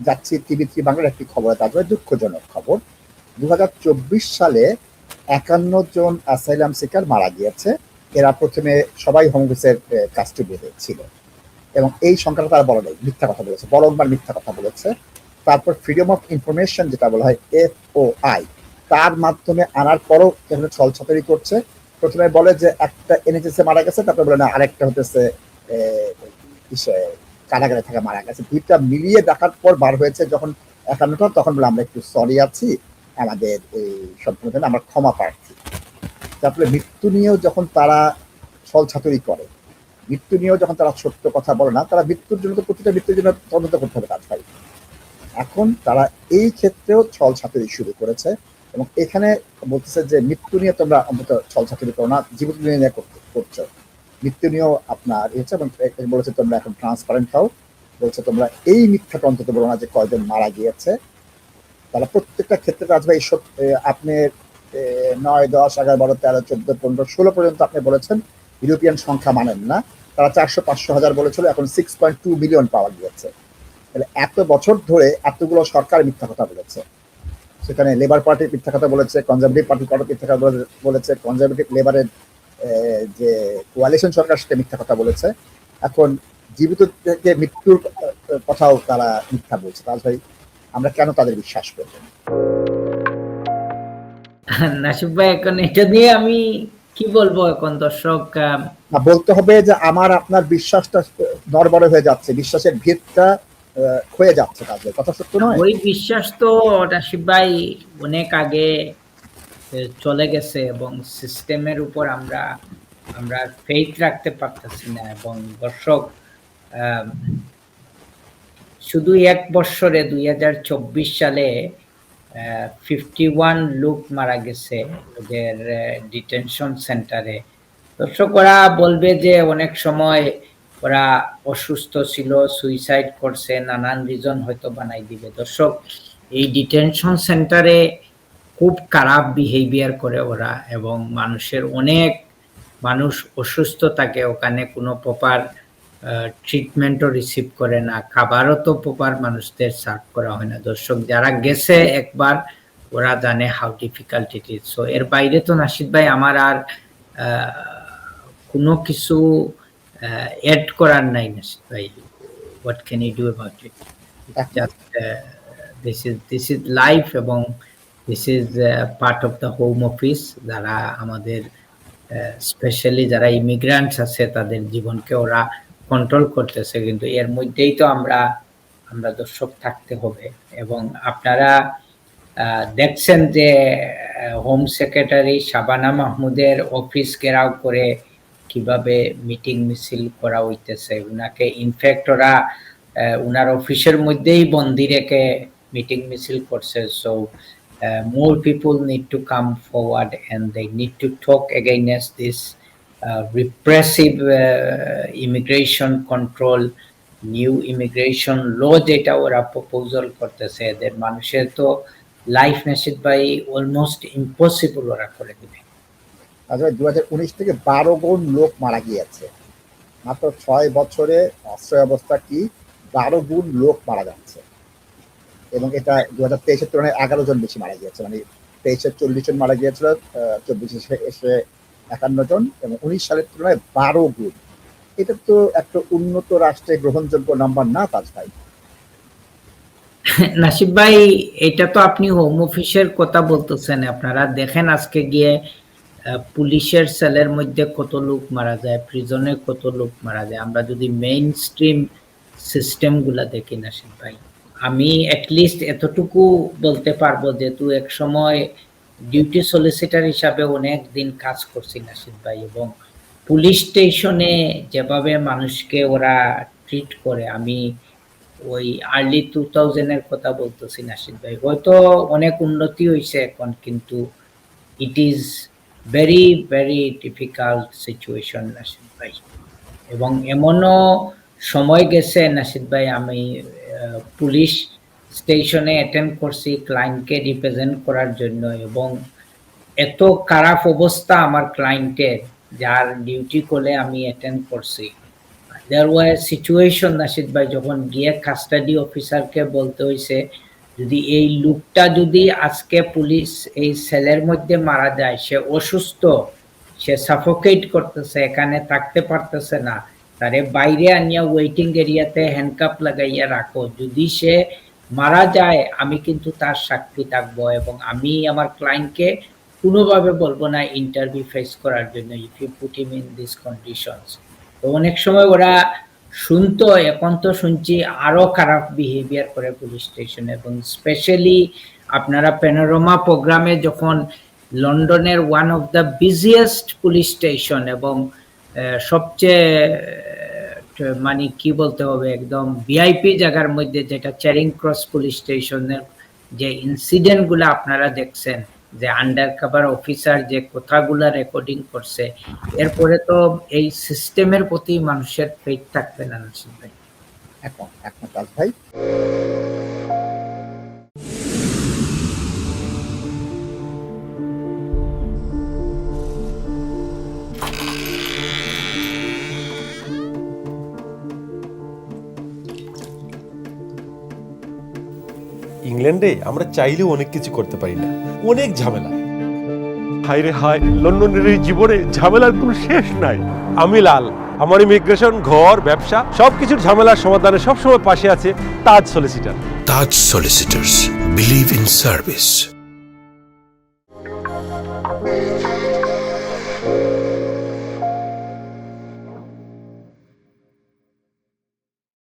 যাচ্ছি টিভি3 বাংলার একটি খবর, তারপরে দুঃখজনক খবর। 2024 সালে 51 জন অ্যাসাইলাম সিকার মারা গিয়েছে। এরা প্রথমে সবাই হোম অফিসের কাস্টডিতে ছিল এবং এই সংখ্যাটা তারা বলে নাই, মিথ্যা কথা বলেছে, বলংবার মিথ্যা কথা বলেছে। তারপর ফ্রিডম অফ ইনফরমেশন যেটা বলা হয় FOI, তার মাধ্যমে আনার পরও এখানে ছলছাতারি করছে। প্রথমে বলে যে একটা এনএচএস মারা গেছে, তারপরে বলে না আরেকটা হতেছে কারাগারে থাকা মারা গেছে। দুইটা মিলিয়ে দেখার পর বার হয়েছে যখন 51টা, তখন বলে আমরা একটু সরি আছি, আমাদের এই সম্পূর্ণ আমরা ক্ষমা প্রার্থী। তারপরে মৃত্যু নিয়েও যখন তারা ছলছাতুরি করে, মৃত্যু নিয়েও যখন তারা সত্য কথা বলে না, তারা মৃত্যুর জন্য তো প্রতিটা মৃত্যুর জন্য তদন্ত করতে হবে কাজ ভাই। এখন তারা এই ক্ষেত্রেও ছলছাতুরি শুরু করেছে এবং এখানে বলতেছে যে মৃত্যু নিয়ে তোমরা অন্তত ছলছাতুরি করো না, জীবন নিয়ে করছো, মৃত্যু নিয়েও আপনার হচ্ছে। এবং বলেছে তোমরা এখন ট্রান্সপারেন্ট হও, বলছে তোমরা এই মিথ্যাটা অন্তত বলো না যে কয়জন মারা গিয়েছে। তারা প্রত্যেকটা ক্ষেত্রে রাজভাই আপনি 9, 10, 11, 12, 13, 14, 15, 16 পর্যন্ত আপনি বলেছেন ইউরোপিয়ান সংখ্যা মানেন না। তারা 400, 500 হাজার বলেছিল, এখন 6.2 মিলিয়ন পাওয়া গিয়েছে। তাহলে এত বছর ধরে এতগুলো সরকার মিথ্যা কথা বলেছে। সেখানে লেবার পার্টি মিথ্যা কথা বলেছে, কনজারভেটিভ পার্টি মিথ্যা কথা বলেছে, কনজারভেটিভ লেবারের যে কোয়ালিশন সরকার সেটা মিথ্যা কথা বলেছে। এখন জীবিত থেকে মৃত্যুর কথাও তারা মিথ্যা বলছে। তাহলে ভাই আমরা কেন তাদের বিশ্বাস করব? নাসিব ভাই, এখন এটা নিয়ে আমি কি বলবো? এখন দর্শক বলতে হবে যে আমার আপনার বিশ্বাসটা নড়বড়ে হয়ে যাচ্ছে, বিশ্বাসের ভিতটা ক্ষয়ে যাচ্ছে। কাজে কথা সত্য নয়? ওই বিশ্বাস তো নাসিব ভাই অনেক আগে চলে গেছে এবং সিস্টেমের উপর আমরা ফেইথ রাখতে পারতেছি না। এবং দর্শক শুধু এক বছরে 2024 সালে 51 লোক মারা গেছে ওদের ডিটেনশন সেন্টারে। দর্শক ওরা বলবে যে অনেক সময় ওরা অসুস্থ ছিল, সুইসাইড করছে, নানান রিজন হয়তো বানাই দিবে। দর্শক, এই ডিটেনশন সেন্টারে খুব খারাপ বিহেভিয়ার করে ওরা এবং অনেক মানুষ অসুস্থ থাকে ওখানে, কোনো প্রপার ট্রিটমেন্টও রিসিভ করে না, খাবারও তো প্রপার মানুষদের সার্ভ করা হয় না। দর্শক, যারা গেছে একবার ওরা জানে how difficult it is. So এর বাইরে তো নাসিদ ভাই আমার আর কোনো কিছু এড করার নাই নাসিদ ভাই। What can you do about it? Just this is life এবং this is part of the home office. যারা আমাদের স্পেশালি যারা ইমিগ্রান্টস আছে তাদের জীবনকে ওরা কন্ট্রোল করতেছে, কিন্তু এর মধ্যেই তো আমরা দর্শক থাকতে হবে। এবং আপনারা দেখছেন যে হোম সেক্রেটারি শাবানা মাহমুদের অফিস ঘেরাও করে কিভাবে মিটিং মিছিল করা হইতেছে। উনাকে ইনফ্যাক্ট ওরা উনার অফিসের মধ্যেই বন্দি রেখে মিটিং মিছিল করছে। So more people need to come forward and they need to talk against this repressive immigration control, new immigration law যেটা ওরা প্রপোজাল করতেছে। এদের মানুষের তো লাইফ নাসিদ ভাই অলমোস্ট ইম্পসিবল ওরা করে দিবে। 2019 থেকে 12 গুণ লোক মারা গিয়েছে। মাত্র 6 বছরে অস্থায়ী অবস্থা কি 12 গুণ লোক মারা যাচ্ছে। এবং এটা 2023-এর তুলনায় 11 জন বেশি মারা গিয়েছে। মানে 23-এ 40 জন মারা গিয়েছিল, 24-এ এসে 51 জন এবং 19 সালের তুলনায় 12 গুণ। এটা তো একটা উন্নত রাষ্ট্রে গ্রহণযোগ্য নাম্বার না তাজ ভাই। নাসিব ভাই, এটা তো আপনি হোম অফিসের কথা বলতেছেন। আপনারা দেখেন আজকে গিয়ে পুলিশের সেলের মধ্যে কত লোক মারা যায়, প্রিজনে কত লোক মারা যায়। আমরা যদি মেইন স্ট্রিম সিস্টেম গুলা দেখি নাসিব ভাই, আমি অ্যাটলিস্ট এতটুকু বলতে পারবো, যেহেতু এক সময় ডিউটি সলিসিটার হিসাবে অনেক দিন কাজ করছি নাসিব ভাই, এবং পুলিশ স্টেশনে যেভাবে মানুষকে ওরা ট্রিট করে, আমি ওই আর্লি 2000-এর কথা বলতেছি নাসিদ ভাই। হয়তো অনেক উন্নতি হয়েছে এখন, কিন্তু it is very very difficult situation Nasid ভাই। এবং এমনও সময় গেছে নাসিদ ভাই, আমি পুলিশ স্টেশনে অ্যাটেন্ড করছি ক্লায়েন্টকে রিপ্রেজেন্ট করার জন্য, এবং এত খারাপ অবস্থা আমার ক্লায়েন্টের, যার ডিউটি কলে আমি অ্যাটেন্ড করছি, there were situation নাশিদ ভাই যখন গিয়ে কাস্টাডি অফিসারকে বলতে হয়েছে যদি এই লোকটা যদি আজকে পুলিশ এই সেলের মধ্যে মারা যায়, সে অসুস্থ, সে সাফোকেট করতেছে, এখানে থাকতে পারতেছে না, তারে বাইরে আনিয়া ওয়েটিং এরিয়াতে হ্যান্ডকাপ লাগাইয়া রাখো, যদি সে মারা যায় আমি কিন্তু তার সাক্ষী থাকবো এবং আমি আমার ক্লায়েন্টকে কোনোভাবে বলবো না ইন্টারভিউ ফেস করার জন্য if you put him in this conditions. তো অনেক সময় ওরা শুনতো, এখন তো শুনছি আরো খারাপ বিহেভিয়ার করে পুলিশ স্টেশনে, এবং স্পেশালি আপনারা প্যানোরামা প্রোগ্রামে যখন লন্ডনের one of the busiest police station এবং সবচেয়ে মানে কি বলতে হবে একদম ভিআইপি জায়গার মধ্যে যেটা চ্যারিং ক্রস পুলিশ স্টেশনের যে ইনসিডেন্ট গুলো আপনারা দেখছেন, যে আন্ডার কভার অফিসার যে কথাগুলা রেকর্ডিং করছে, এরপরে তো এই সিস্টেমের প্রতি মানুষের ফেথ থাকবে না নাসির ভাই। একমত তাজ ভাই। ইংল্যান্ডে আমরা চাইলেও অনেক কিছু করতে পারি না, অনেক ঝামেলা। হায় রে হায়, লন্ডনের এই জীবনে ঝামেলার কোনো শেষ নাই। আমি লাল, আমার ইমিগ্রেশন, ঘর, ব্যবসা সবকিছুর ঝামেলার সমাধানে সবসময় পাশে আছে তাজ solicitor. Taj Solicitors. Believe in service.